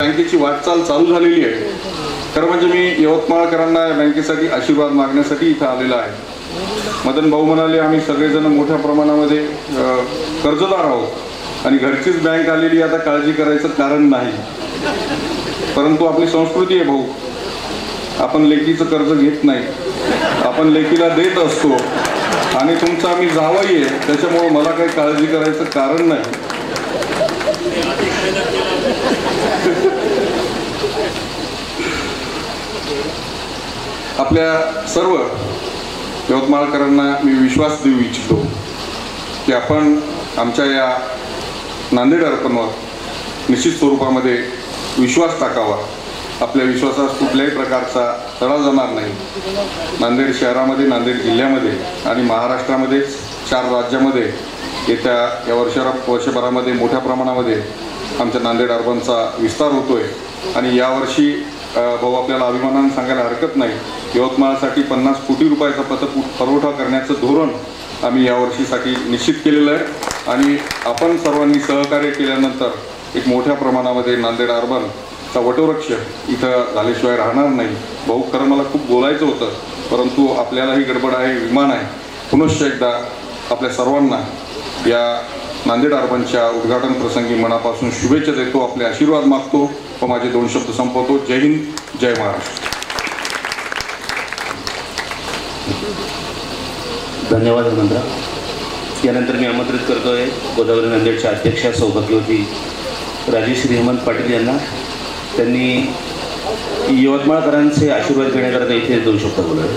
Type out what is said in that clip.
बँकेची वाटचाल चालू झालेली आहे. खरं म्हणजे मी यवतमाळकरांना या बँकेसाठी आशीर्वाद मागण्यासाठी इथं आलेला आहे. मदन भाऊ म्हणाले आम्ही सगळेजण मोठ्या प्रमाणामध्ये कर्जदार आहोत आणि घरचीच बँक आलेली, आता काळजी करायचं कारण नाही. परंतु आपली संस्कृती आहे भाऊ, आपण लेकीचं कर्ज घेत नाही, आपण लेकीला देत असतो आणि तुमचा आम्ही जावई आहे, त्याच्यामुळे मला काही काळजी करायचं कारण नाही. आपल्या सर्व यवतमाळकरांना मी विश्वास देऊ इच्छितो की आपण आमच्या या नांदेड अर्पणवर निश्चित स्वरूपामध्ये विश्वास टाकावा. आपल्या विश्वासास कुठल्याही प्रकारचा तडा जाणार नाही. नांदेड शहरामध्ये, नांदेड जिल्ह्यामध्ये आणि महाराष्ट्रामध्येच 4 राज्यामध्ये येत्या या वर्षभरामध्ये मोठ्या प्रमाणामध्ये आमच्या नांदेड अर्बनचा विस्तार होतोय. आणि यावर्षी भाऊ आपल्याला अभिमानाने सांगायला हरकत नाही, यवतमाळसाठी 50 कोटी रुपयाचा पतपुरवठा करण्याचं धोरण आम्ही यावर्षीसाठी निश्चित केलेलं आहे. आणि आपण सर्वांनी सहकार्य केल्यानंतर एक मोठ्या प्रमाणामध्ये नांदेड अर्बनचा वटवृक्ष इथं झाल्याशिवाय राहणार नाही. भाऊ खरं मला खूप बोलायचं होतं, परंतु आपल्यालाही गडबड आहे, विमान आहे. पुनश्च एकदा आपल्या सर्वांना या नांदेड अर्बनच्या उद्घाटन प्रसंगी मनापासून शुभेच्छा देतो, आपले आशीर्वाद मागतो व माझे 2 शब्द संपवतो. जय हिंद, जय महाराष्ट्र. धन्यवाद हेमंतरा. यानंतर मी आमंत्रित करतोय गोदावरी नांदेडच्या अध्यक्षा सौभाग्यवती राजेश्री हेमंत पाटील यांना. त्यांनी यवतमाळकरांचे आशीर्वाद घेण्याकरता इथे 2 शब्द बोलावे.